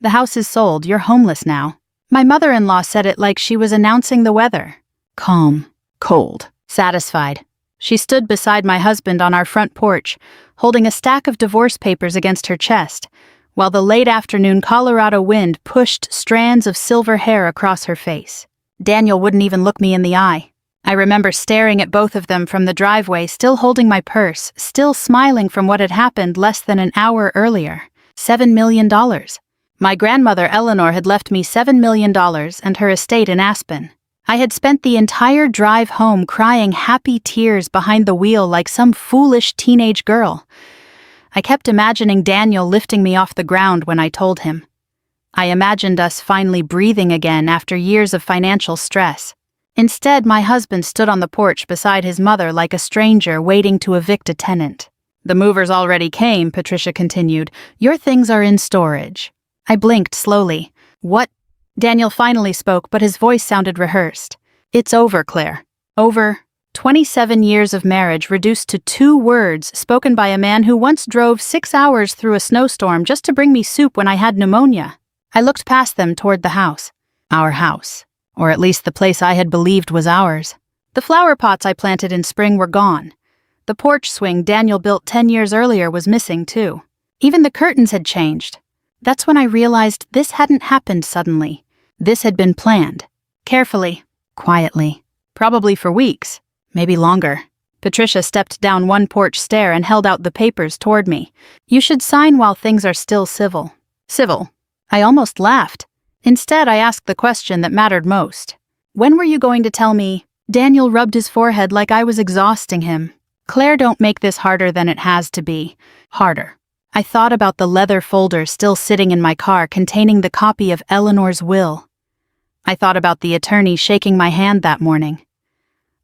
The house is sold, you're homeless now." My mother-in-law said it like she was announcing the weather. Calm, cold, satisfied. She stood beside my husband on our front porch, holding a stack of divorce papers against her chest, while the late afternoon Colorado wind pushed strands of silver hair across her face. Daniel wouldn't even look me in the eye. I remember staring at both of them from the driveway, still holding my purse, still smiling from what had happened less than an hour earlier. $7 million. My grandmother Eleanor had left me $7 million and her estate in Aspen. I had spent the entire drive home crying happy tears behind the wheel like some foolish teenage girl. I kept imagining Daniel lifting me off the ground when I told him. I imagined us finally breathing again after years of financial stress. Instead, my husband stood on the porch beside his mother like a stranger waiting to evict a tenant. "The movers already came," Patricia continued. "Your things are in storage." I blinked slowly. "What?" Daniel finally spoke, but his voice sounded rehearsed. "It's over, Claire. Over." 27 years of marriage reduced to 2 words spoken by a man who once drove 6 hours through a snowstorm just to bring me soup when I had pneumonia. I looked past them toward the house. Our house. Or at least the place I had believed was ours. The flower pots I planted in spring were gone. The porch swing Daniel built 10 years earlier was missing, too. Even the curtains had changed. That's when I realized this hadn't happened suddenly. This had been planned. Carefully. Quietly. Probably for weeks. Maybe longer. Patricia stepped down one porch stair and held out the papers toward me. "You should sign while things are still civil." Civil. I almost laughed. Instead, I asked the question that mattered most. "When were you going to tell me?" Daniel rubbed his forehead like I was exhausting him. "Claire, don't make this harder than it has to be." Harder. I thought about the leather folder still sitting in my car containing the copy of Eleanor's will. I thought about the attorney shaking my hand that morning.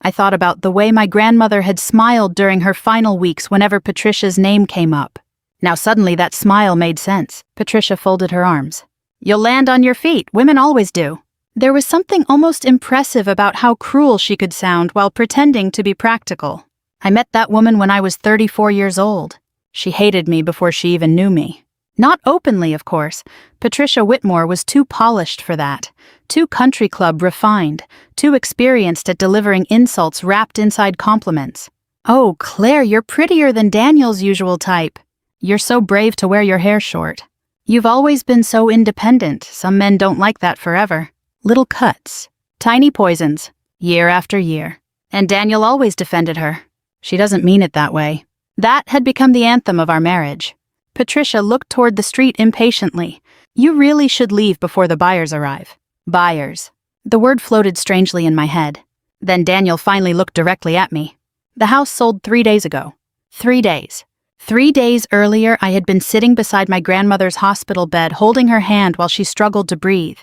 I thought about the way my grandmother had smiled during her final weeks whenever Patricia's name came up. Now suddenly that smile made sense. Patricia folded her arms. "You'll land on your feet. Women always do." There was something almost impressive about how cruel she could sound while pretending to be practical. I met that woman when I was 34 years old. She hated me before she even knew me. Not openly, of course. Patricia Whitmore was too polished for that. Too country club refined. Too experienced at delivering insults wrapped inside compliments. "Oh, Claire, you're prettier than Daniel's usual type. You're so brave to wear your hair short. You've always been so independent. Some men don't like that forever." Little cuts. Tiny poisons. Year after year. And Daniel always defended her. She doesn't mean it that way. That had become the anthem of our marriage. Patricia looked toward the street impatiently. "You really should leave before the buyers arrive." Buyers. The word floated strangely in my head. Then Daniel finally looked directly at me. "The house sold 3 days ago." 3 days. 3 days earlier, I had been sitting beside my grandmother's hospital bed, holding her hand while she struggled to breathe.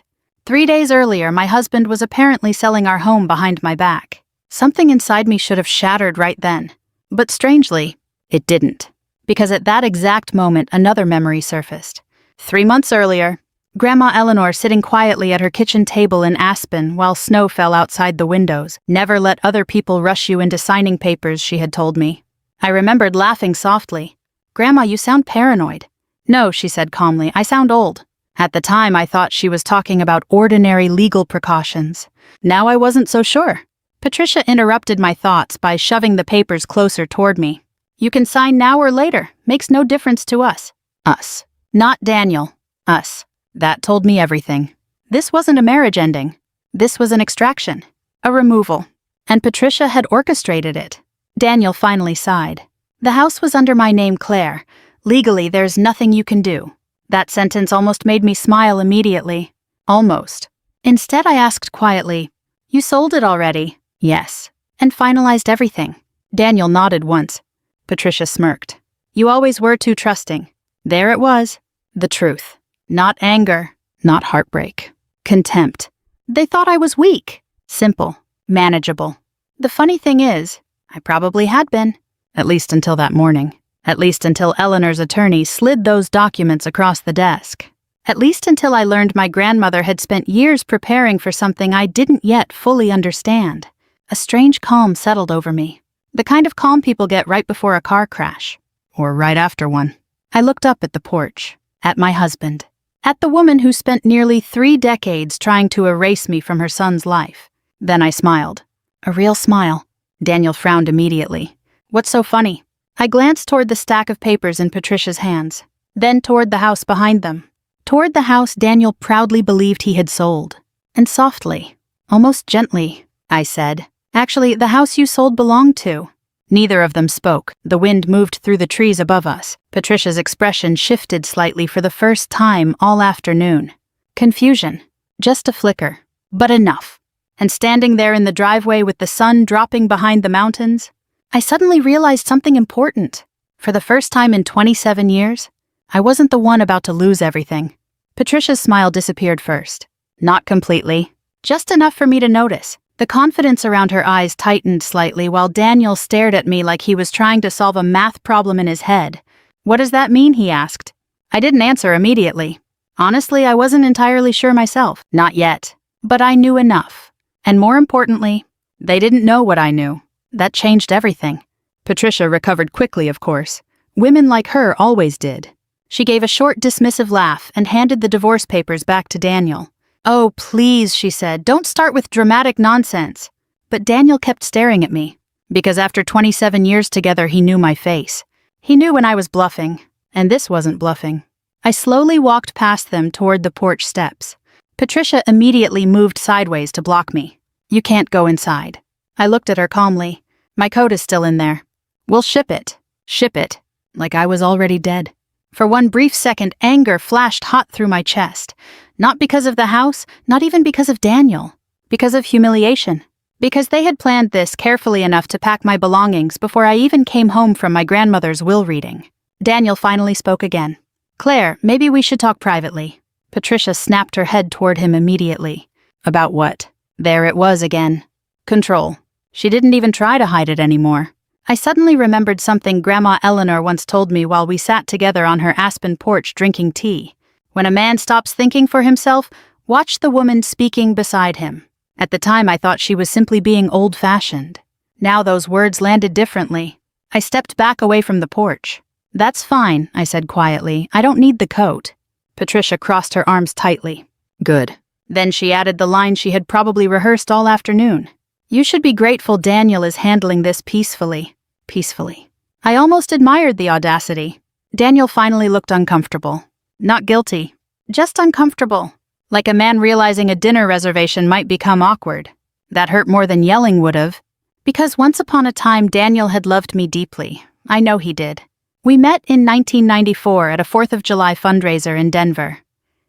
3 days earlier, my husband was apparently selling our home behind my back. Something inside me should have shattered right then. But strangely, it didn't. Because at that exact moment, another memory surfaced. 3 months earlier, Grandma Eleanor sitting quietly at her kitchen table in Aspen while snow fell outside the windows. "Never let other people rush you into signing papers," she had told me. I remembered laughing softly. "Grandma, you sound paranoid." "No," she said calmly, "I sound old." At the time, I thought she was talking about ordinary legal precautions. Now I wasn't so sure. Patricia interrupted my thoughts by shoving the papers closer toward me. "You can sign now or later. Makes no difference to us." Us. Not Daniel. Us. That told me everything. This wasn't a marriage ending. This was an extraction. A removal. And Patricia had orchestrated it. Daniel finally sighed. "The house was under my name, Claire. Legally, there's nothing you can do." That sentence almost made me smile immediately. Almost. Instead, I asked quietly, "You sold it already?" "Yes." "And finalized everything?" Daniel nodded once. Patricia smirked. "You always were too trusting." There it was. The truth. Not anger. Not heartbreak. Contempt. They thought I was weak. Simple. Manageable. The funny thing is, I probably had been. At least until that morning. At least until Eleanor's attorney slid those documents across the desk. At least until I learned my grandmother had spent years preparing for something I didn't yet fully understand. A strange calm settled over me. The kind of calm people get right before a car crash. Or right after one. I looked up at the porch. At my husband. At the woman who spent nearly 3 decades trying to erase me from her son's life. Then I smiled. A real smile. Daniel frowned immediately. What's so funny? I glanced toward the stack of papers in Patricia's hands, then toward the house behind them. Toward the house Daniel proudly believed he had sold. And softly, almost gently, I said, "Actually, the house you sold belonged to." Neither of them spoke. The wind moved through the trees above us. Patricia's expression shifted slightly for the first time all afternoon. Confusion. Just a flicker. But enough. And standing there in the driveway with the sun dropping behind the mountains, I suddenly realized something important. For the first time in 27 years, I wasn't the one about to lose everything. Patricia's smile disappeared first. Not completely. Just enough for me to notice. The confidence around her eyes tightened slightly while Daniel stared at me like he was trying to solve a math problem in his head. "What does that mean?" he asked. I didn't answer immediately. Honestly, I wasn't entirely sure myself. Not yet. But I knew enough. And more importantly, they didn't know what I knew. That changed everything. Patricia recovered quickly, of course. Women like her always did. She gave a short, dismissive laugh and handed the divorce papers back to Daniel. "Oh, please," she said, "don't start with dramatic nonsense." But Daniel kept staring at me, because after 27 years together he knew my face. He knew when I was bluffing, and this wasn't bluffing. I slowly walked past them toward the porch steps. Patricia immediately moved sideways to block me. "You can't go inside." I looked at her calmly. "My coat is still in there. We'll ship it." Ship it. Like I was already dead. For one brief second, anger flashed hot through my chest. Not because of the house, not even because of Daniel. Because of humiliation. Because they had planned this carefully enough to pack my belongings before I even came home from my grandmother's will reading. Daniel finally spoke again. "Claire, maybe we should talk privately." Patricia snapped her head toward him immediately. About what? There it was again. Control. She didn't even try to hide it anymore. I suddenly remembered something Grandma Eleanor once told me while we sat together on her aspen porch drinking tea. When a man stops thinking for himself, watch the woman speaking beside him. At the time I thought she was simply being old-fashioned. Now those words landed differently. I stepped back away from the porch. "That's fine," I said quietly. "I don't need the coat." Patricia crossed her arms tightly. "Good." Then she added the line she had probably rehearsed all afternoon. "You should be grateful Daniel is handling this peacefully." Peacefully. I almost admired the audacity. Daniel finally looked uncomfortable. Not guilty. Just uncomfortable. Like a man realizing a dinner reservation might become awkward. That hurt more than yelling would have. Because once upon a time Daniel had loved me deeply. I know he did. We met in 1994 at a 4th of July fundraiser in Denver.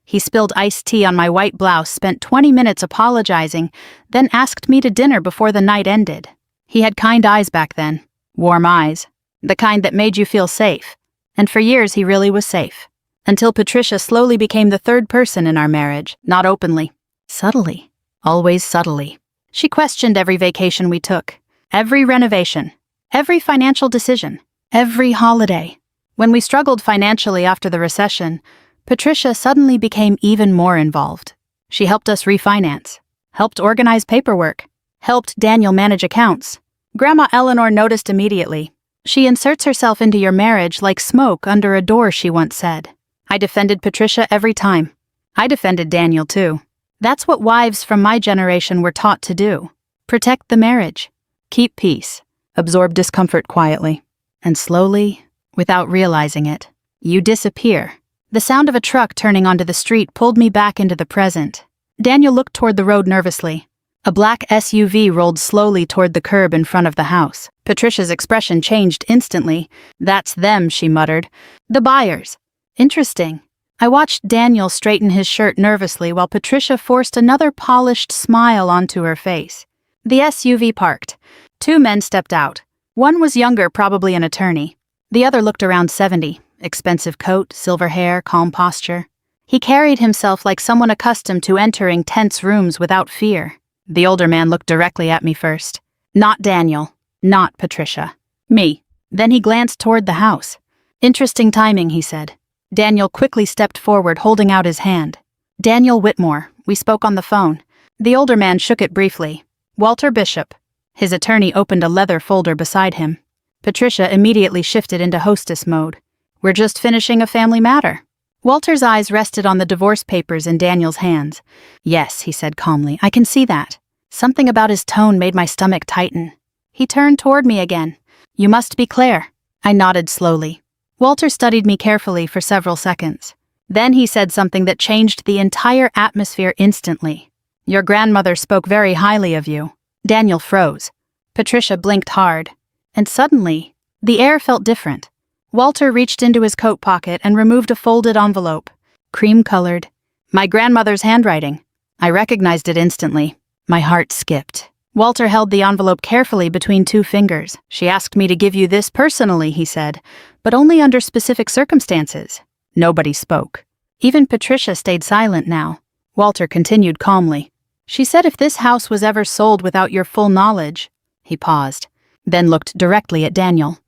He spilled iced tea on my white blouse, spent 20 minutes apologizing, then asked me to dinner before the night ended. He had kind eyes back then. Warm eyes. The kind that made you feel safe. And for years he really was safe. Until Patricia slowly became the third person in our marriage, not openly. Subtly. Always subtly. She questioned every vacation we took. Every renovation. Every financial decision. Every holiday. When we struggled financially after the recession, Patricia suddenly became even more involved. She helped us refinance. Helped organize paperwork. Helped Daniel manage accounts. Grandma Eleanor noticed immediately. "She inserts herself into your marriage like smoke under a door," she once said. I defended Patricia every time. I defended Daniel too. That's what wives from my generation were taught to do. Protect the marriage. Keep peace. Absorb discomfort quietly. And slowly, without realizing it, you disappear. The sound of a truck turning onto the street pulled me back into the present. Daniel looked toward the road nervously. A black SUV rolled slowly toward the curb in front of the house. Patricia's expression changed instantly. "That's them," she muttered. "The buyers." Interesting. I watched Daniel straighten his shirt nervously while Patricia forced another polished smile onto her face. The SUV parked. 2 men stepped out. One was younger, probably an attorney. The other looked around 70. Expensive coat, silver hair, calm posture. He carried himself like someone accustomed to entering tense rooms without fear. The older man looked directly at me first. Not Daniel. Not Patricia. Me. Then he glanced toward the house. "Interesting timing," he said. Daniel quickly stepped forward, holding out his hand. "Daniel Whitmore. We spoke on the phone." The older man shook it briefly. "Walter Bishop." His attorney opened a leather folder beside him. Patricia immediately shifted into hostess mode. "We're just finishing a family matter." Walter's eyes rested on the divorce papers in Daniel's hands. "Yes," he said calmly, "I can see that." Something about his tone made my stomach tighten. He turned toward me again. "You must be Claire." I nodded slowly. Walter studied me carefully for several seconds. Then he said something that changed the entire atmosphere instantly. "Your grandmother spoke very highly of you." Daniel froze. Patricia blinked hard. And suddenly, the air felt different. Walter reached into his coat pocket and removed a folded envelope. Cream-colored. My grandmother's handwriting. I recognized it instantly. My heart skipped. Walter held the envelope carefully between two fingers. "She asked me to give you this personally," he said, "but only under specific circumstances." Nobody spoke. Even Patricia stayed silent now. Walter continued calmly. "She said if this house was ever sold without your full knowledge—" He paused, then looked directly at Daniel.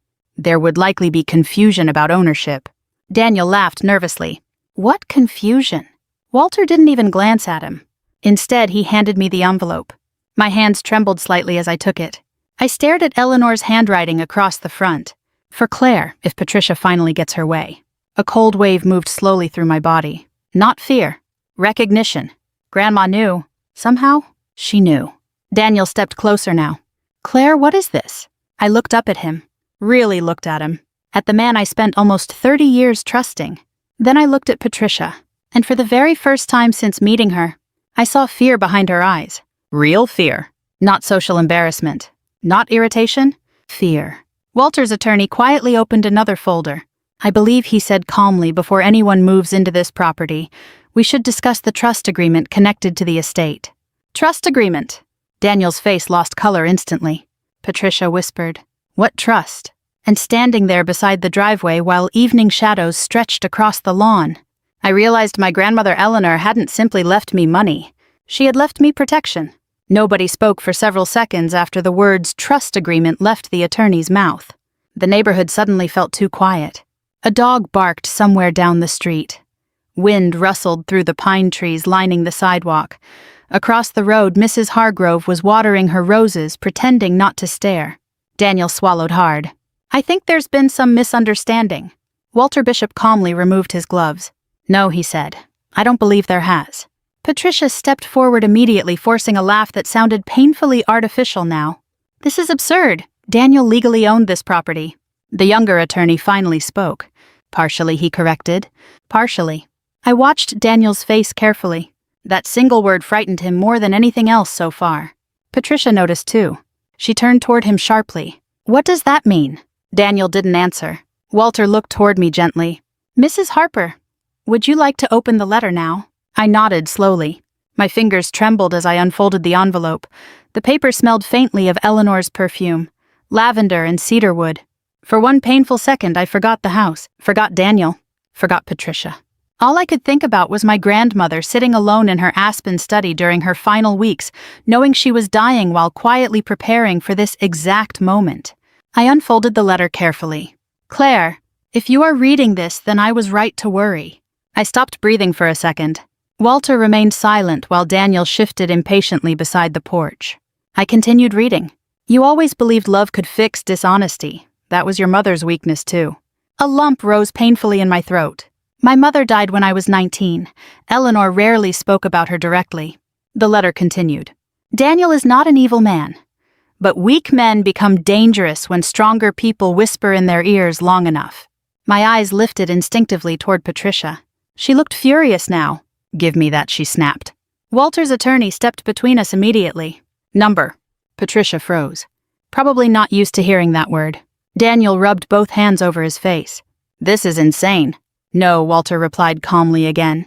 "There would likely be confusion about ownership." Daniel laughed nervously. "What confusion?" Walter didn't even glance at him. Instead, he handed me the envelope. My hands trembled slightly as I took it. I stared at Eleanor's handwriting across the front. "For Claire, if Patricia finally gets her way." A cold wave moved slowly through my body. Not fear. Recognition. Grandma knew. Somehow, she knew. Daniel stepped closer now. "Claire, what is this?" I looked up at him. Really looked at him. At the man I spent almost 30 years trusting. Then I looked at Patricia. And for the very first time since meeting her, I saw fear behind her eyes. Real fear. Not social embarrassment. Not irritation. Fear. Walter's attorney quietly opened another folder. "I believe," he said calmly, "before anyone moves into this property, we should discuss the trust agreement connected to the estate." "Trust agreement?" Daniel's face lost color instantly. Patricia whispered, "What trust?" And standing there beside the driveway while evening shadows stretched across the lawn, I realized my grandmother Eleanor hadn't simply left me money. She had left me protection. Nobody spoke for several seconds after the words trust agreement left the attorney's mouth. The neighborhood suddenly felt too quiet. A dog barked somewhere down the street. Wind rustled through the pine trees lining the sidewalk. Across the road, Mrs. Hargrove was watering her roses, pretending not to stare. Daniel swallowed hard. "I think there's been some misunderstanding." Walter Bishop calmly removed his gloves. "No," he said. "I don't believe there has." Patricia stepped forward immediately, forcing a laugh that sounded painfully artificial now. "This is absurd. Daniel legally owned this property." The younger attorney finally spoke. "Partially," he corrected. "Partially." I watched Daniel's face carefully. That single word frightened him more than anything else so far. Patricia noticed too. She turned toward him sharply. "What does that mean?" Daniel didn't answer. Walter looked toward me gently. "Mrs. Harper, would you like to open the letter now?" I nodded slowly. My fingers trembled as I unfolded the envelope. The paper smelled faintly of Eleanor's perfume, lavender and cedarwood. For one painful second, I forgot the house, forgot Daniel, forgot Patricia. All I could think about was my grandmother sitting alone in her Aspen study during her final weeks, knowing she was dying while quietly preparing for this exact moment. I unfolded the letter carefully. "Claire, if you are reading this, then I was right to worry." I stopped breathing for a second. Walter remained silent while Daniel shifted impatiently beside the porch. I continued reading. "You always believed love could fix dishonesty. That was your mother's weakness too." A lump rose painfully in my throat. "My mother died when I was 19. Eleanor rarely spoke about her directly." The letter continued. "Daniel is not an evil man. But weak men become dangerous when stronger people whisper in their ears long enough." My eyes lifted instinctively toward Patricia. She looked furious now. "Give me that," she snapped. Walter's attorney stepped between us immediately. "Number." Patricia froze. Probably not used to hearing that word. Daniel rubbed both hands over his face. "This is insane." "No," Walter replied calmly again.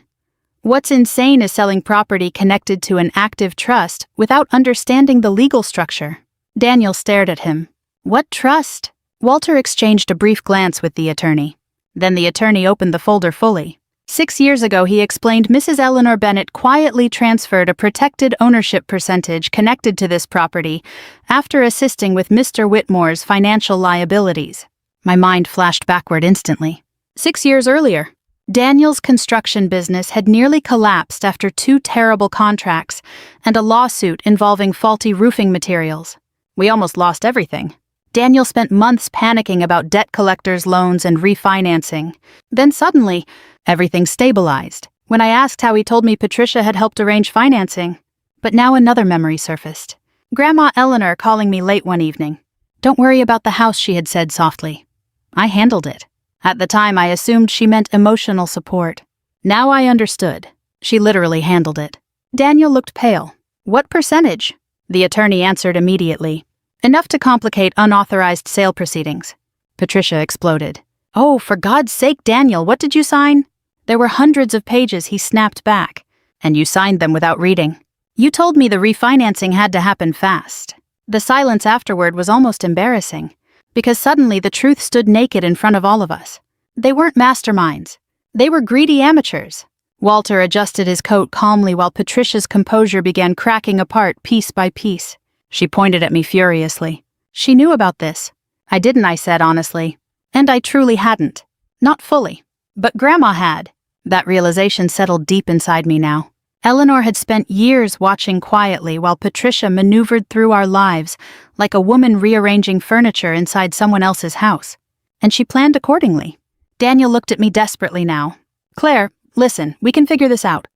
"What's insane is selling property connected to an active trust without understanding the legal structure." Daniel stared at him. "What trust?" Walter exchanged a brief glance with the attorney. Then the attorney opened the folder fully. 6 years ago, he explained, Mrs. Eleanor Bennett quietly transferred a protected ownership percentage connected to this property after assisting with Mr. Whitmore's financial liabilities. My mind flashed backward instantly. 6 years earlier, Daniel's construction business had nearly collapsed after 2 terrible contracts and a lawsuit involving faulty roofing materials. We almost lost everything. Daniel spent months panicking about debt collectors' loans and refinancing. Then suddenly, everything stabilized. When I asked how, he told me Patricia had helped arrange financing. But now another memory surfaced. Grandma Eleanor calling me late one evening. "Don't worry about the house," she had said softly. I handled it. At the time, I assumed she meant emotional support. Now I understood. She literally handled it. Daniel looked pale. "What percentage?" The attorney answered immediately. "Enough to complicate unauthorized sale proceedings." Patricia exploded. "Oh, for God's sake, Daniel, what did you sign?" There were hundreds of pages, he snapped back. "And you signed them without reading. You told me the refinancing had to happen fast." The silence afterward was almost embarrassing, because suddenly the truth stood naked in front of all of us. They weren't masterminds. They were greedy amateurs. Walter adjusted his coat calmly while Patricia's composure began cracking apart piece by piece. She pointed at me furiously. "She knew about this." "I didn't," I said honestly. And I truly hadn't. Not fully. But Grandma had. That realization settled deep inside me now. Eleanor had spent years watching quietly while Patricia maneuvered through our lives like a woman rearranging furniture inside someone else's house. And she planned accordingly. Daniel looked at me desperately now. "Claire, listen, we can figure this out.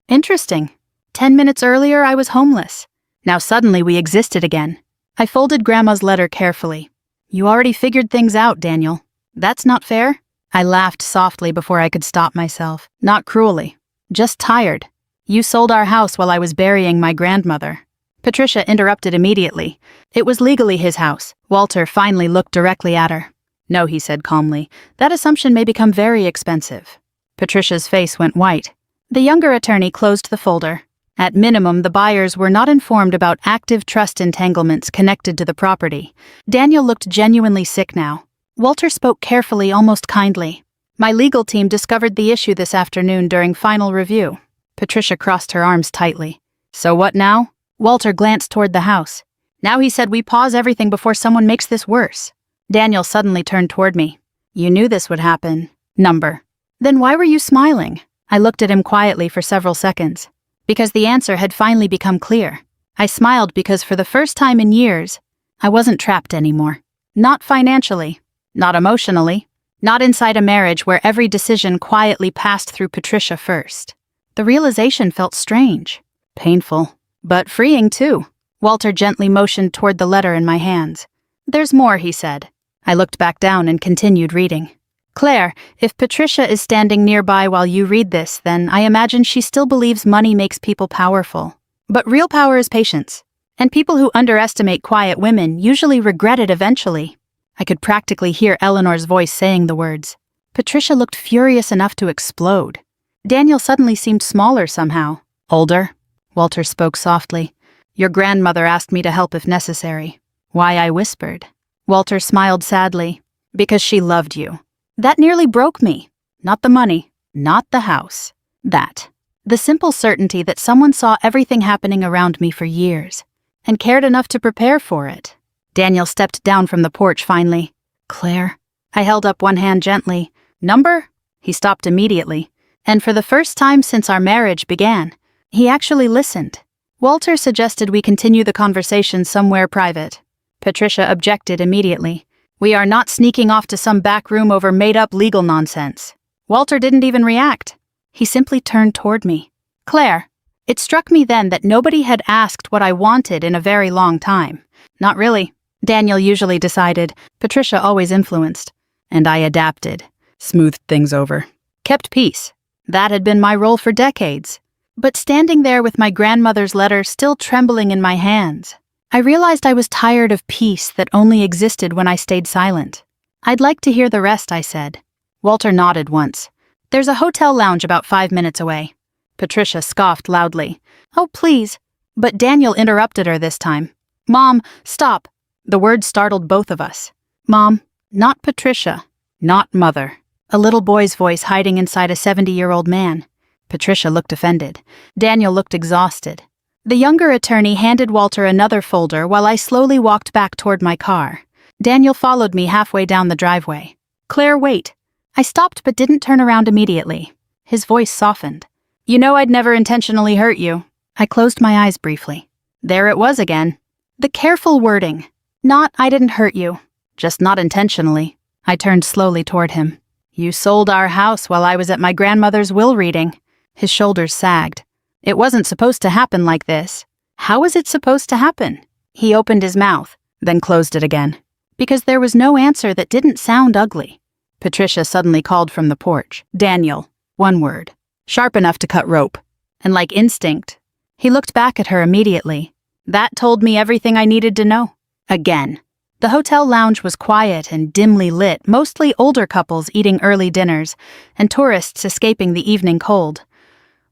Interesting. 10 minutes earlier, I was homeless. Now suddenly we existed again." I folded Grandma's letter carefully. "You already figured things out, Daniel. That's not fair?" I laughed softly before I could stop myself. "Not cruelly. Just tired. You sold our house while I was burying my grandmother." Patricia interrupted immediately. It was legally his house. Walter finally looked directly at her. "No," he said calmly. "That assumption may become very expensive." Patricia's face went white. The younger attorney closed the folder. At minimum, the buyers were not informed about active trust entanglements connected to the property. Daniel looked genuinely sick now. Walter spoke carefully, almost kindly. "My legal team discovered the issue this afternoon during final review." Patricia crossed her arms tightly. "So what now?" Walter glanced toward the house. "Now," he said, "we pause everything before someone makes this worse." Daniel suddenly turned toward me. "You knew this would happen." "Number." "Then why were you smiling?" I looked at him quietly for several seconds. Because the answer had finally become clear. I smiled because for the first time in years, I wasn't trapped anymore. Not financially. Not emotionally. Not inside a marriage where every decision quietly passed through Patricia first. The realization felt strange. Painful. But freeing too. Walter gently motioned toward the letter in my hands. "There's more," he said. I looked back down and continued reading. "Claire, if Patricia is standing nearby while you read this, then I imagine she still believes money makes people powerful. But real power is patience. And people who underestimate quiet women usually regret it eventually." I could practically hear Eleanor's voice saying the words. Patricia looked furious enough to explode. Daniel suddenly seemed smaller somehow. "Older?" Walter spoke softly. "Your grandmother asked me to help if necessary." "Why?" I whispered. Walter smiled sadly. "Because she loved you." That nearly broke me. Not the money, not the house. That. The simple certainty that someone saw everything happening around me for years and cared enough to prepare for it. Daniel stepped down from the porch finally. "Claire." I held up one hand gently. "Number?" He stopped immediately. And for the first time since our marriage began, he actually listened. Walter suggested we continue the conversation somewhere private. Patricia objected immediately. "We are not sneaking off to some back room over made-up legal nonsense." Walter didn't even react. He simply turned toward me. "Claire." It struck me then that nobody had asked what I wanted in a very long time. Not really. Daniel usually decided. Patricia always influenced. And I adapted. Smoothed things over. Kept peace. That had been my role for decades. But standing there with my grandmother's letter still trembling in my hands, I realized I was tired of peace that only existed when I stayed silent. "I'd like to hear the rest," I said. Walter nodded once. "There's a hotel lounge about 5 minutes away." Patricia scoffed loudly. "Oh, please." But Daniel interrupted her this time. "Mom, stop." The word startled both of us. "Mom, not Patricia, not mother." A little boy's voice hiding inside a 70-year-old man. Patricia looked offended. Daniel looked exhausted. The younger attorney handed Walter another folder while I slowly walked back toward my car. Daniel followed me halfway down the driveway. "Claire, wait." I stopped but didn't turn around immediately. His voice softened. "You know I'd never intentionally hurt you." I closed my eyes briefly. There it was again. The careful wording. Not, I didn't hurt you. Just not intentionally. I turned slowly toward him. You sold our house while I was at my grandmother's will reading. His shoulders sagged. It wasn't supposed to happen like this. How was it supposed to happen? He opened his mouth, then closed it again. Because there was no answer that didn't sound ugly. Patricia suddenly called from the porch. Daniel. One word. Sharp enough to cut rope. And like instinct, he looked back at her immediately. That told me everything I needed to know. Again. The hotel lounge was quiet and dimly lit, mostly older couples eating early dinners, and tourists escaping the evening cold.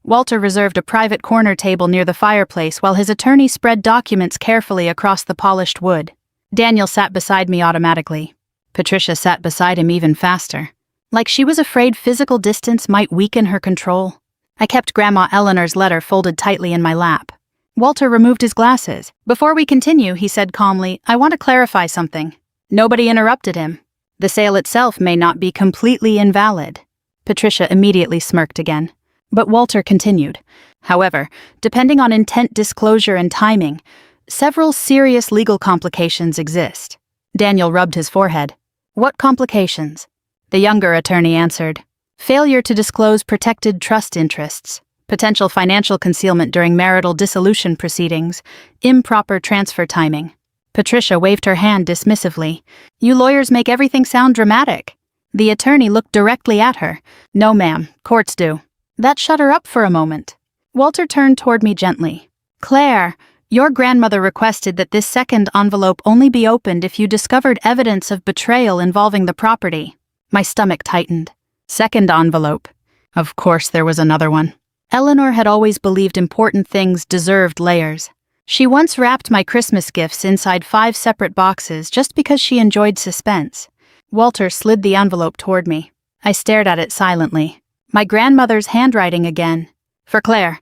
Walter reserved a private corner table near the fireplace while his attorney spread documents carefully across the polished wood. Daniel sat beside me automatically. Patricia sat beside him even faster. Like she was afraid physical distance might weaken her control. I kept Grandma Eleanor's letter folded tightly in my lap. Walter removed his glasses. Before we continue, he said calmly, I want to clarify something. Nobody interrupted him. The sale itself may not be completely invalid. Patricia immediately smirked again. But Walter continued. However, depending on intent, disclosure, and timing, several serious legal complications exist. Daniel rubbed his forehead. What complications? The younger attorney answered. Failure to disclose protected trust interests, potential financial concealment during marital dissolution proceedings, improper transfer timing. Patricia waved her hand dismissively. You lawyers make everything sound dramatic. The attorney looked directly at her. No, ma'am, courts do. That shut her up for a moment. Walter turned toward me gently. Claire, your grandmother requested that this second envelope only be opened if you discovered evidence of betrayal involving the property. My stomach tightened. Second envelope. Of course there was another one. Eleanor had always believed important things deserved layers. She once wrapped my Christmas gifts inside 5 separate boxes just because she enjoyed suspense. Walter slid the envelope toward me. I stared at it silently. My grandmother's handwriting again. For Claire,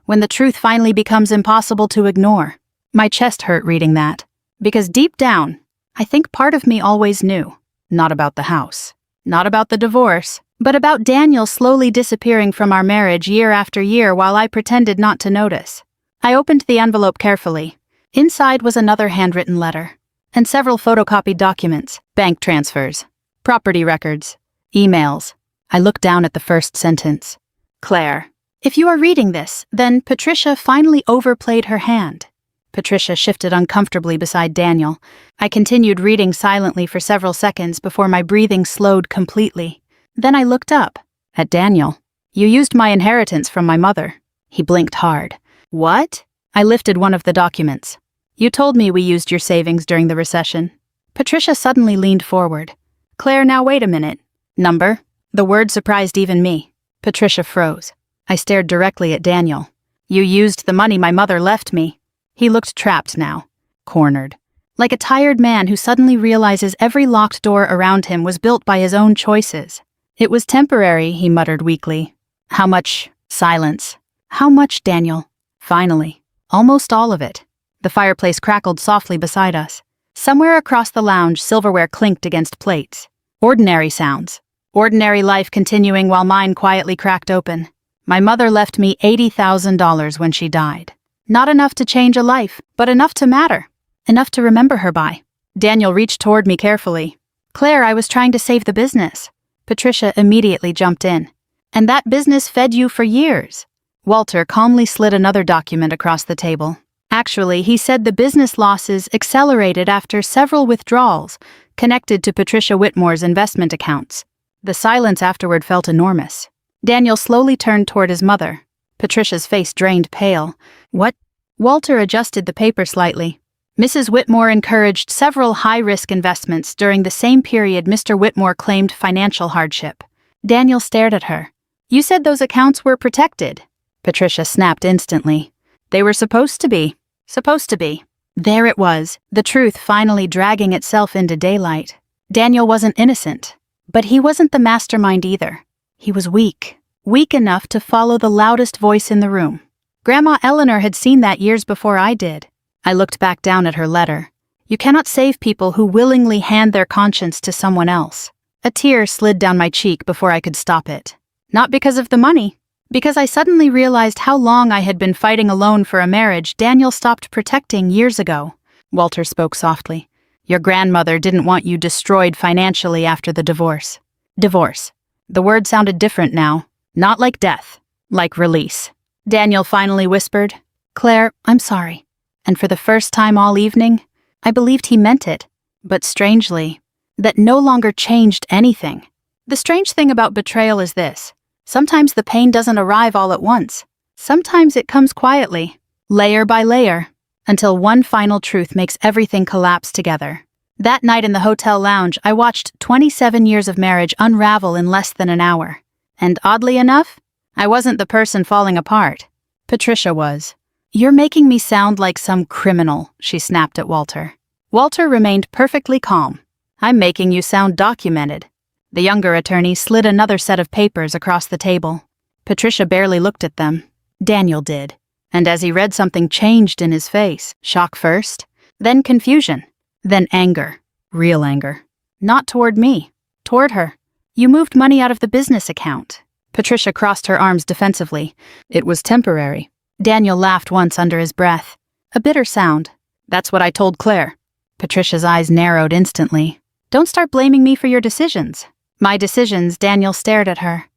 when the truth finally becomes impossible to ignore. My chest hurt reading that. Because deep down, I think part of me always knew. Not about the house. Not about the divorce. But about Daniel slowly disappearing from our marriage year after year while I pretended not to notice. I opened the envelope carefully. Inside was another handwritten letter. And several photocopied documents. Bank transfers. Property records. Emails. I looked down at the first sentence. Claire, if you are reading this, then Patricia finally overplayed her hand. Patricia shifted uncomfortably beside Daniel. I continued reading silently for several seconds before my breathing slowed completely. Then I looked up at Daniel. You used my inheritance from my mother. He blinked hard. What? I lifted one of the documents. You told me we used your savings during the recession. Patricia suddenly leaned forward. Claire, now wait a minute. Number? The word surprised even me. Patricia froze. I stared directly at Daniel. You used the money my mother left me. He looked trapped now. Cornered. Like a tired man who suddenly realizes every locked door around him was built by his own choices. It was temporary, he muttered weakly. How much? Silence. How much, Daniel? Finally. Almost all of it. The fireplace crackled softly beside us. Somewhere across the lounge, silverware clinked against plates. Ordinary sounds. Ordinary life continuing while mine quietly cracked open. My mother left me $80,000 when she died. Not enough to change a life, but enough to matter. Enough to remember her by. Daniel reached toward me carefully. Claire, I was trying to save the business. Patricia immediately jumped in. And that business fed you for years. Walter calmly slid another document across the table. Actually, he said the business losses accelerated after several withdrawals connected to Patricia Whitmore's investment accounts. The silence afterward felt enormous. Daniel slowly turned toward his mother. Patricia's face drained pale. What? Walter adjusted the paper slightly. Mrs. Whitmore encouraged several high-risk investments during the same period Mr. Whitmore claimed financial hardship. Daniel stared at her. You said those accounts were protected. Patricia snapped instantly. They were supposed to be. Supposed to be. There it was, the truth finally dragging itself into daylight. Daniel wasn't innocent. But he wasn't the mastermind either. He was weak. Weak enough to follow the loudest voice in the room. Grandma Eleanor had seen that years before I did. I looked back down at her letter. You cannot save people who willingly hand their conscience to someone else. A tear slid down my cheek before I could stop it. Not because of the money. Because I suddenly realized how long I had been fighting alone for a marriage Daniel stopped protecting years ago. Walter spoke softly. Your grandmother didn't want you destroyed financially after the divorce. Divorce. The word sounded different now. Not like death. Like release. Daniel finally whispered, "Claire, I'm sorry." And for the first time all evening, I believed he meant it. But strangely, that no longer changed anything. The strange thing about betrayal is this. Sometimes the pain doesn't arrive all at once. Sometimes it comes quietly, layer by layer, until one final truth makes everything collapse together. That night in the hotel lounge, I watched 27 years of marriage unravel in less than an hour. And oddly enough, I wasn't the person falling apart. Patricia was. "You're making me sound like some criminal," she snapped at Walter. Walter remained perfectly calm. "I'm making you sound documented." The younger attorney slid another set of papers across the table. Patricia barely looked at them. Daniel did. And as he read, something changed in his face. Shock first, then confusion, then anger. Real anger. Not toward me. Toward her. "You moved money out of the business account." Patricia crossed her arms defensively. "It was temporary." Daniel laughed once under his breath. A bitter sound. "That's what I told Claire." Patricia's eyes narrowed instantly. "Don't start blaming me for your decisions." "My decisions," Daniel stared at her.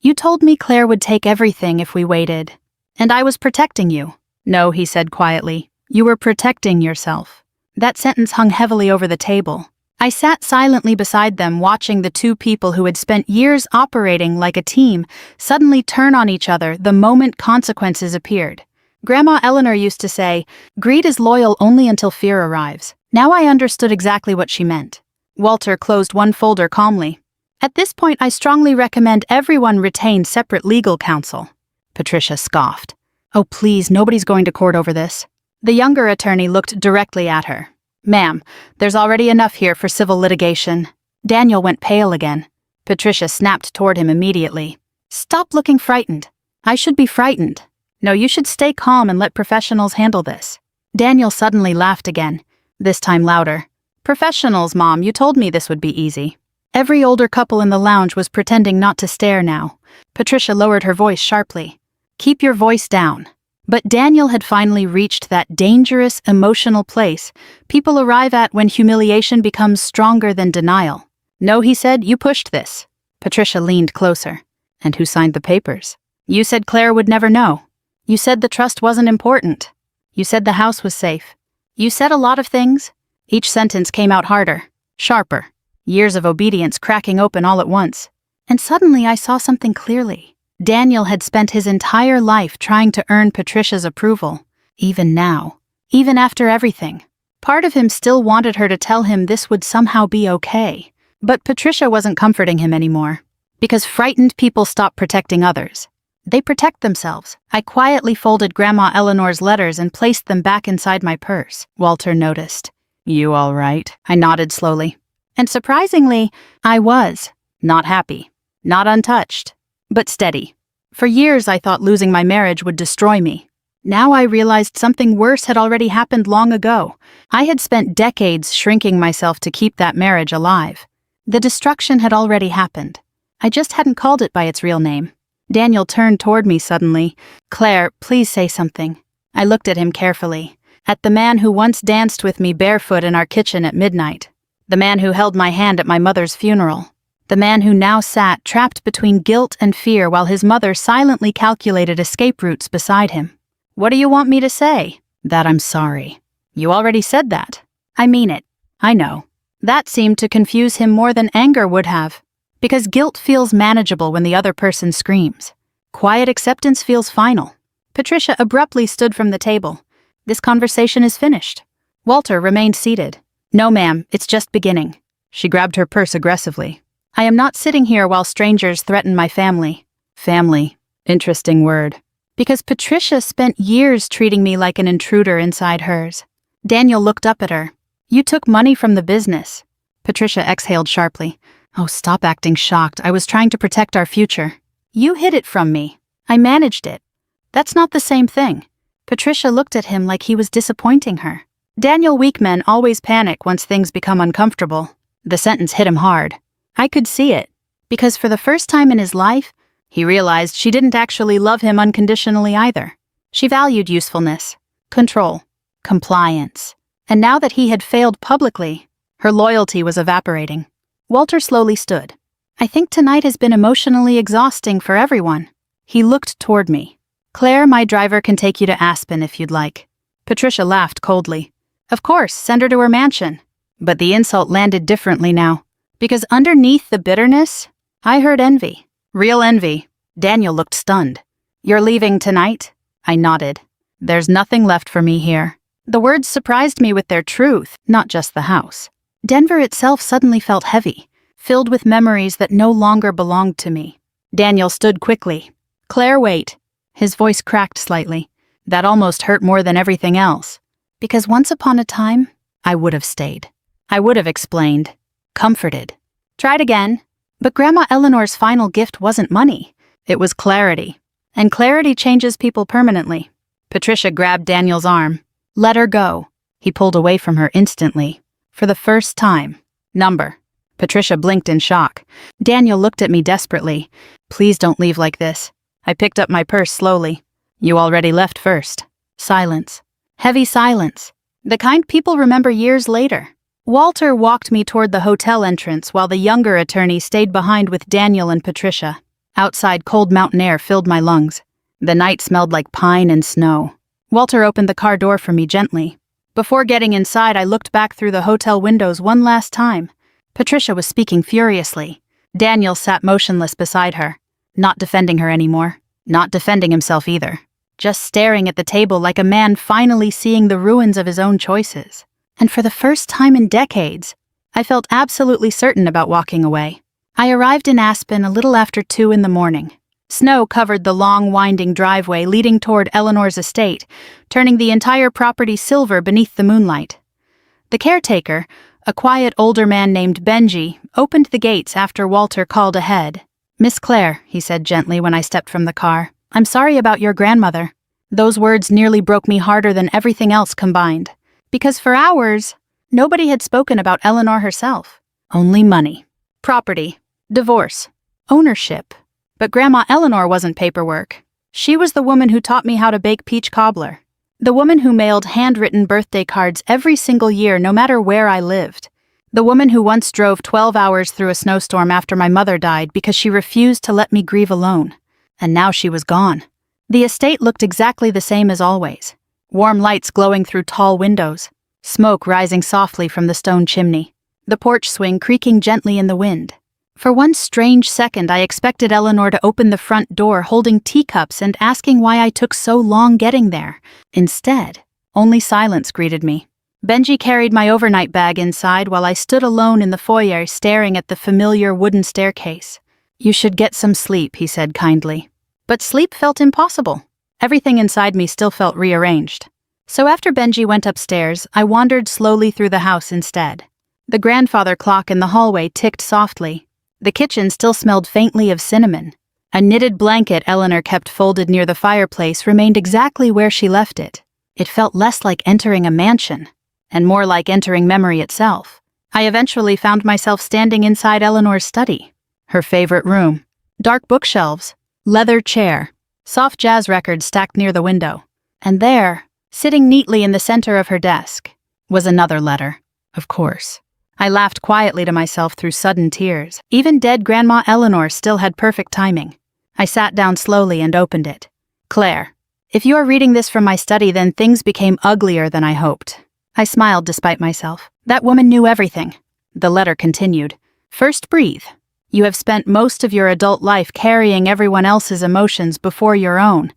"You told me Claire would take everything if we waited. And I was protecting you." "No," he said quietly. "You were protecting yourself." That sentence hung heavily over the table. I sat silently beside them, watching the two people who had spent years operating like a team suddenly turn on each other the moment consequences appeared. Grandma Eleanor used to say, "Greed is loyal only until fear arrives." Now I understood exactly what she meant. Walter closed one folder calmly. "At this point, I strongly recommend everyone retain separate legal counsel." Patricia scoffed. "Oh, please, nobody's going to court over this." The younger attorney looked directly at her. "Ma'am, there's already enough here for civil litigation." Daniel went pale again. Patricia snapped toward him immediately. "Stop looking frightened." "I should be frightened." "No, you should stay calm and let professionals handle this." Daniel suddenly laughed again, this time louder. "Professionals, Mom, you told me this would be easy." Every older couple in the lounge was pretending not to stare now. Patricia lowered her voice sharply. "Keep your voice down." But Daniel had finally reached that dangerous, emotional place people arrive at when humiliation becomes stronger than denial. "No," he said, "you pushed this." Patricia leaned closer. "And who signed the papers?" "You said Claire would never know. You said the trust wasn't important. You said the house was safe. You said a lot of things." Each sentence came out harder, sharper, years of obedience cracking open all at once. And suddenly I saw something clearly. Daniel had spent his entire life trying to earn Patricia's approval, even now, even after everything. Part of him still wanted her to tell him this would somehow be okay. But Patricia wasn't comforting him anymore. Because frightened people stop protecting others. They protect themselves. I quietly folded Grandma Eleanor's letters and placed them back inside my purse. Walter noticed. "You all right?" I nodded slowly. And surprisingly, I was. Not happy. Not untouched. But steady. For years I thought losing my marriage would destroy me. Now I realized something worse had already happened long ago. I had spent decades shrinking myself to keep that marriage alive. The destruction had already happened. I just hadn't called it by its real name. Daniel turned toward me suddenly. "Claire, please say something." I looked at him carefully. At the man who once danced with me barefoot in our kitchen at midnight. The man who held my hand at my mother's funeral. The man who now sat trapped between guilt and fear while his mother silently calculated escape routes beside him. "What do you want me to say?" "That I'm sorry." "You already said that." "I mean it." "I know." That seemed to confuse him more than anger would have. Because guilt feels manageable when the other person screams. Quiet acceptance feels final. Patricia abruptly stood from the table. "This conversation is finished." Walter remained seated. "No, ma'am, it's just beginning." She grabbed her purse aggressively. "I am not sitting here while strangers threaten my family." Family. Interesting word. Because Patricia spent years treating me like an intruder inside hers. Daniel looked up at her. "You took money from the business." Patricia exhaled sharply. "Oh, stop acting shocked. I was trying to protect our future." "You hid it from me. I managed it." "That's not the same thing." Patricia looked at him like he was disappointing her. Daniel, weak men always panic once things become uncomfortable. The sentence hit him hard. I could see it. Because for the first time in his life, he realized she didn't actually love him unconditionally either. She valued usefulness, control, compliance. And now that he had failed publicly, her loyalty was evaporating. Walter slowly stood. I think tonight has been emotionally exhausting for everyone. He looked toward me. Claire, my driver, can take you to Aspen if you'd like. Patricia laughed coldly. Of course, send her to her mansion. But the insult landed differently now. Because underneath the bitterness, I heard envy. Real envy. Daniel looked stunned. You're leaving tonight? I nodded. There's nothing left for me here. The words surprised me with their truth, not just the house. Denver itself suddenly felt heavy, filled with memories that no longer belonged to me. Daniel stood quickly. Claire, wait. His voice cracked slightly. That almost hurt more than everything else. Because once upon a time, I would have stayed. I would have explained. Comforted. Tried again. But Grandma Eleanor's final gift wasn't money. It was clarity. And clarity changes people permanently. Patricia grabbed Daniel's arm. Let her go. He pulled away from her instantly. For the first time. Number. Patricia blinked in shock. Daniel looked at me desperately. Please don't leave like this. I picked up my purse slowly. You already left first. Silence. Heavy silence. The kind people remember years later. Walter walked me toward the hotel entrance while the younger attorney stayed behind with Daniel and Patricia. Outside, cold mountain air filled my lungs. The night smelled like pine and snow. Walter opened the car door for me gently. Before getting inside, I looked back through the hotel windows one last time. Patricia was speaking furiously. Daniel sat motionless beside her, not defending her anymore, not defending himself either, just staring at the table like a man finally seeing the ruins of his own choices. And for the first time in decades, I felt absolutely certain about walking away. I arrived in Aspen a little after 2 in the morning. Snow covered the long, winding driveway leading toward Eleanor's estate, turning the entire property silver beneath the moonlight. The caretaker, a quiet older man named Benji, opened the gates after Walter called ahead. Miss Claire, he said gently when I stepped from the car, I'm sorry about your grandmother. Those words nearly broke me harder than everything else combined. Because for hours, nobody had spoken about Eleanor herself. Only money, property, divorce, ownership. But Grandma Eleanor wasn't paperwork. She was the woman who taught me how to bake peach cobbler. The woman who mailed handwritten birthday cards every single year no matter where I lived. The woman who once drove 12 hours through a snowstorm after my mother died because she refused to let me grieve alone. And now she was gone. The estate looked exactly the same as always. Warm lights glowing through tall windows. Smoke rising softly from the stone chimney. The porch swing creaking gently in the wind. For one strange second, I expected Eleanor to open the front door holding teacups and asking why I took so long getting there. Instead, only silence greeted me. Benji carried my overnight bag inside while I stood alone in the foyer staring at the familiar wooden staircase. You should get some sleep, he said kindly. But sleep felt impossible. Everything inside me still felt rearranged. So after Benji went upstairs, I wandered slowly through the house instead. The grandfather clock in the hallway ticked softly. The kitchen still smelled faintly of cinnamon. A knitted blanket Eleanor kept folded near the fireplace remained exactly where she left it. It felt less like entering a mansion, and more like entering memory itself. I eventually found myself standing inside Eleanor's study, her favorite room. Dark bookshelves, leather chair, soft jazz records stacked near the window. And there, sitting neatly in the center of her desk, was another letter, of course. I laughed quietly to myself through sudden tears. Even dead Grandma Eleanor still had perfect timing. I sat down slowly and opened it. Claire, if you are reading this from my study, then things became uglier than I hoped. I smiled despite myself. That woman knew everything. The letter continued. First, breathe. You have spent most of your adult life carrying everyone else's emotions before your own.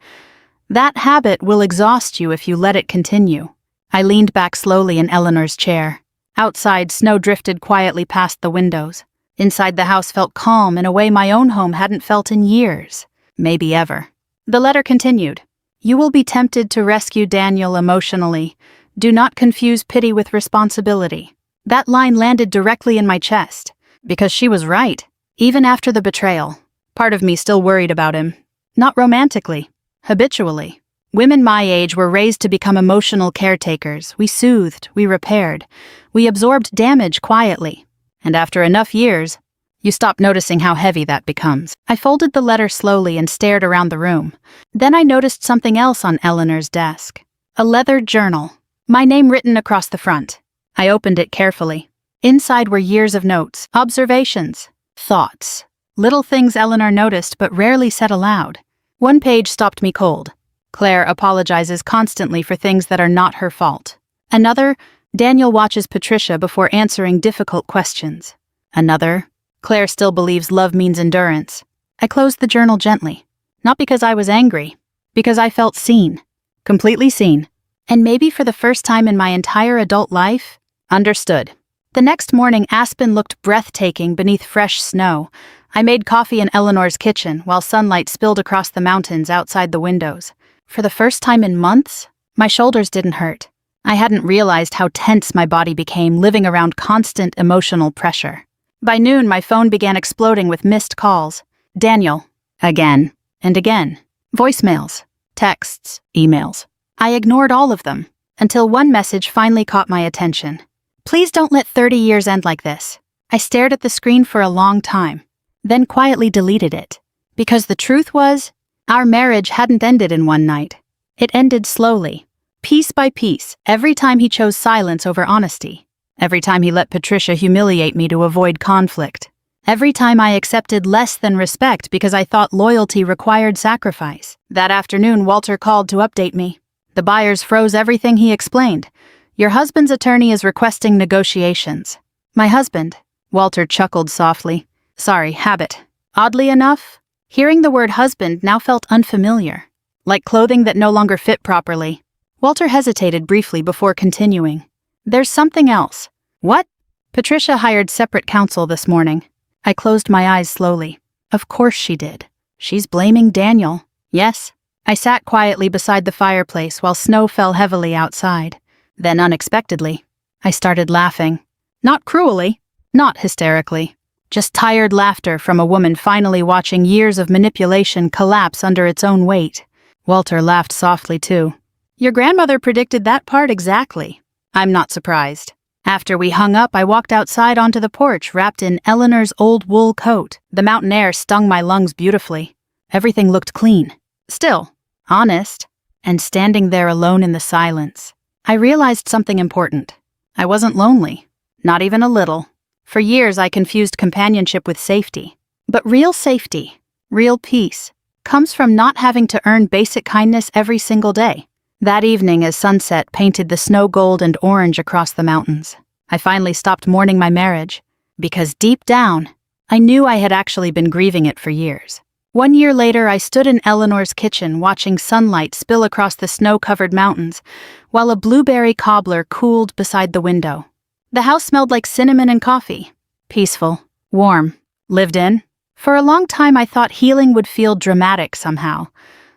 That habit will exhaust you if you let it continue. I leaned back slowly in Eleanor's chair. Outside, snow drifted quietly past the windows. Inside, the house felt calm in a way my own home hadn't felt in years, maybe ever. The letter continued. You will be tempted to rescue Daniel emotionally. Do not confuse pity with responsibility. That line landed directly in my chest, because she was right. Even after the betrayal, part of me still worried about him. Not romantically, habitually. Women my age were raised to become emotional caretakers. We soothed, we repaired, we absorbed damage quietly. And after enough years, you stop noticing how heavy that becomes. I folded the letter slowly and stared around the room. Then I noticed something else on Eleanor's desk. A leather journal. My name written across the front. I opened it carefully. Inside were years of notes, observations, thoughts, little things Eleanor noticed but rarely said aloud. One page stopped me cold. Claire apologizes constantly for things that are not her fault. Another, Daniel watches Patricia before answering difficult questions. Another, Claire still believes love means endurance. I closed the journal gently. Not because I was angry, because I felt seen. Completely seen. And maybe for the first time in my entire adult life, understood. The next morning, Aspen looked breathtaking beneath fresh snow. I made coffee in Eleanor's kitchen while sunlight spilled across the mountains outside the windows. For the first time in months, my shoulders didn't hurt. I hadn't realized how tense my body became living around constant emotional pressure. By noon, my phone began exploding with missed calls. Daniel. Again. And again. Voicemails. Texts. Emails. I ignored all of them, until one message finally caught my attention. Please don't let 30 years end like this. I stared at the screen for a long time, then quietly deleted it. Because the truth was, our marriage hadn't ended in one night. It ended slowly, piece by piece, every time he chose silence over honesty. Every time he let Patricia humiliate me to avoid conflict. Every time I accepted less than respect because I thought loyalty required sacrifice. That afternoon, Walter called to update me. The buyers froze everything he explained. Your husband's attorney is requesting negotiations. My husband, Walter chuckled softly. Sorry, habit. Oddly enough, hearing the word husband now felt unfamiliar, like clothing that no longer fit properly. Walter hesitated briefly before continuing. There's something else. What? Patricia hired separate counsel this morning. I closed my eyes slowly. Of course she did. She's blaming Daniel. Yes. I sat quietly beside the fireplace while snow fell heavily outside. Then unexpectedly, I started laughing. Not cruelly, not hysterically. Just tired laughter from a woman finally watching years of manipulation collapse under its own weight. Walter laughed softly too. Your grandmother predicted that part exactly. I'm not surprised. After we hung up, I walked outside onto the porch wrapped in Eleanor's old wool coat. The mountain air stung my lungs beautifully. Everything looked clean. Still, honest. And standing there alone in the silence, I realized something important. I wasn't lonely. Not even a little. For years, I confused companionship with safety. But real safety, real peace, comes from not having to earn basic kindness every single day. That evening, as sunset painted the snow gold and orange across the mountains, I finally stopped mourning my marriage, because deep down, I knew I had actually been grieving it for years. 1 year later, I stood in Eleanor's kitchen watching sunlight spill across the snow-covered mountains, while a blueberry cobbler cooled beside the window. The house smelled like cinnamon and coffee. Peaceful, warm, lived in. For a long time, I thought healing would feel dramatic somehow,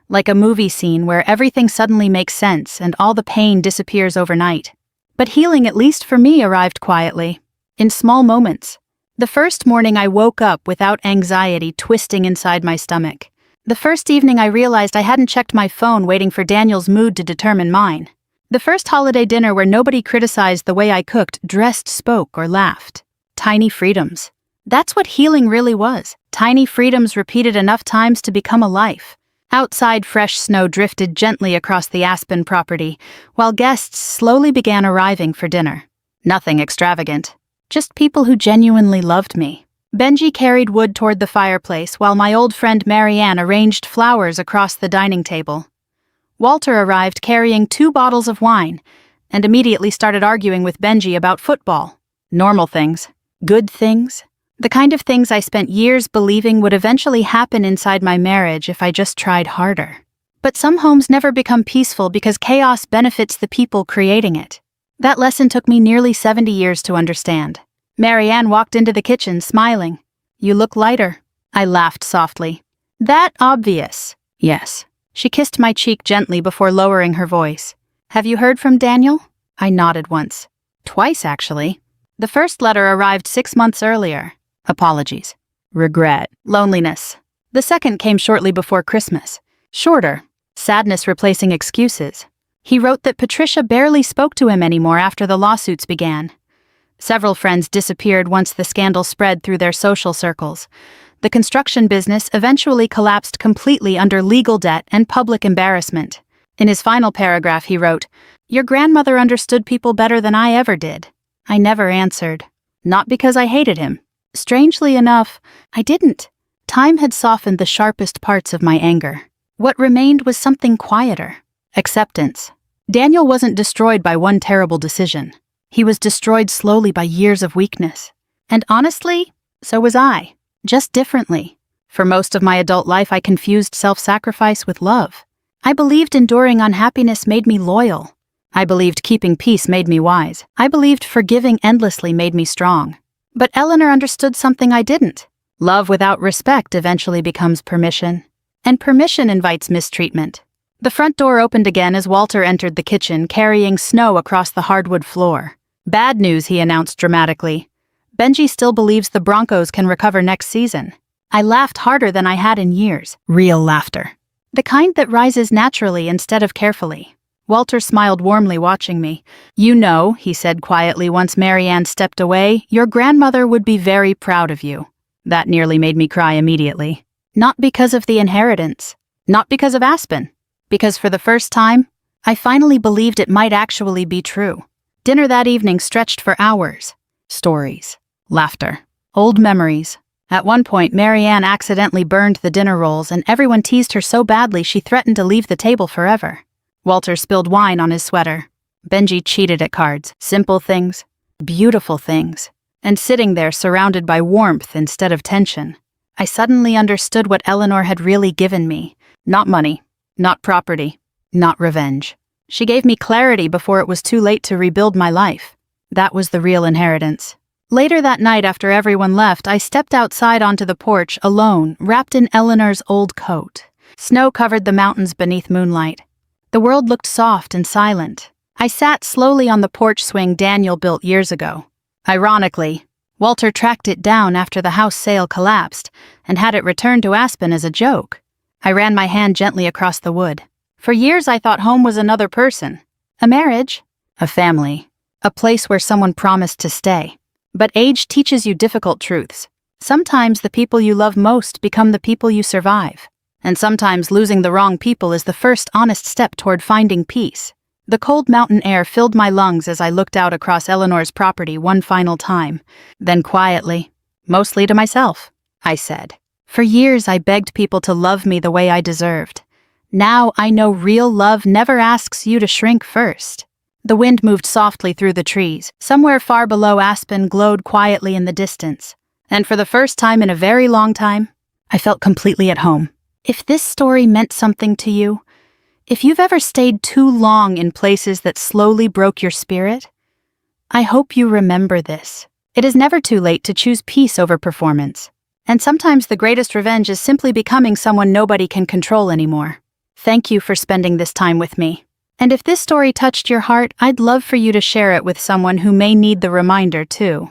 like a movie scene where everything suddenly makes sense and all the pain disappears overnight. But healing, at least for me, arrived quietly, in small moments. The first morning I woke up without anxiety twisting inside my stomach. The first evening I realized I hadn't checked my phone waiting for Daniel's mood to determine mine. The first holiday dinner where nobody criticized the way I cooked, dressed, spoke, or laughed. Tiny freedoms. That's what healing really was. Tiny freedoms repeated enough times to become a life. Outside, fresh snow drifted gently across the Aspen property, while guests slowly began arriving for dinner. Nothing extravagant. Just people who genuinely loved me. Benji carried wood toward the fireplace while my old friend Marianne arranged flowers across the dining table. Walter arrived carrying 2 bottles of wine and immediately started arguing with Benji about football. Normal things. Good things. The kind of things I spent years believing would eventually happen inside my marriage if I just tried harder. But some homes never become peaceful because chaos benefits the people creating it. That lesson took me nearly 70 years to understand. Marianne walked into the kitchen, smiling. You look lighter. I laughed softly. That obvious? Yes. She kissed my cheek gently before lowering her voice. Have you heard from Daniel? I nodded once. Twice, actually. The first letter arrived 6 months earlier. Apologies. Regret. Loneliness. The second came shortly before Christmas. Shorter. Sadness replacing excuses. He wrote that Patricia barely spoke to him anymore after the lawsuits began. Several friends disappeared once the scandal spread through their social circles. The construction business eventually collapsed completely under legal debt and public embarrassment. In his final paragraph, he wrote, "Your grandmother understood people better than I ever did." I never answered. Not because I hated him. Strangely enough, I didn't. Time had softened the sharpest parts of my anger. What remained was something quieter. Acceptance. Daniel wasn't destroyed by one terrible decision. He was destroyed slowly by years of weakness. And honestly, so was I. Just differently. For most of my adult life, I confused self-sacrifice with love. I believed enduring unhappiness made me loyal. I believed keeping peace made me wise. I believed forgiving endlessly made me strong. But Eleanor understood something I didn't. Love without respect eventually becomes permission. And permission invites mistreatment. The front door opened again as Walter entered the kitchen, carrying snow across the hardwood floor. "Bad news," he announced dramatically. "Benji still believes the Broncos can recover next season." I laughed harder than I had in years. Real laughter. The kind that rises naturally instead of carefully. Walter smiled warmly, watching me. "You know," he said quietly once Marianne stepped away, "your grandmother would be very proud of you." That nearly made me cry immediately. Not because of the inheritance. Not because of Aspen. Because for the first time, I finally believed it might actually be true. Dinner that evening stretched for hours. Stories. Laughter. Old memories. At one point, Marianne accidentally burned the dinner rolls and everyone teased her so badly she threatened to leave the table forever. Walter spilled wine on his sweater. Benji cheated at cards. Simple things. Beautiful things. And sitting there surrounded by warmth instead of tension, I suddenly understood what Eleanor had really given me. Not money. Not property. Not revenge. She gave me clarity before it was too late to rebuild my life. That was the real inheritance. Later that night, after everyone left, I stepped outside onto the porch, alone, wrapped in Eleanor's old coat. Snow covered the mountains beneath moonlight. The world looked soft and silent. I sat slowly on the porch swing Daniel built years ago. Ironically, Walter tracked it down after the house sale collapsed and had it returned to Aspen as a joke. I ran my hand gently across the wood. For years I thought home was another person. A marriage. A family. A place where someone promised to stay. But age teaches you difficult truths. Sometimes the people you love most become the people you survive. And sometimes losing the wrong people is the first honest step toward finding peace. The cold mountain air filled my lungs as I looked out across Eleanor's property one final time. Then quietly, mostly to myself, I said, "For years I begged people to love me the way I deserved. Now I know real love never asks you to shrink first." The wind moved softly through the trees. Somewhere far below, Aspen glowed quietly in the distance. And for the first time in a very long time, I felt completely at home. If this story meant something to you, if you've ever stayed too long in places that slowly broke your spirit, I hope you remember this. It is never too late to choose peace over performance. And sometimes the greatest revenge is simply becoming someone nobody can control anymore. Thank you for spending this time with me. And if this story touched your heart, I'd love for you to share it with someone who may need the reminder too.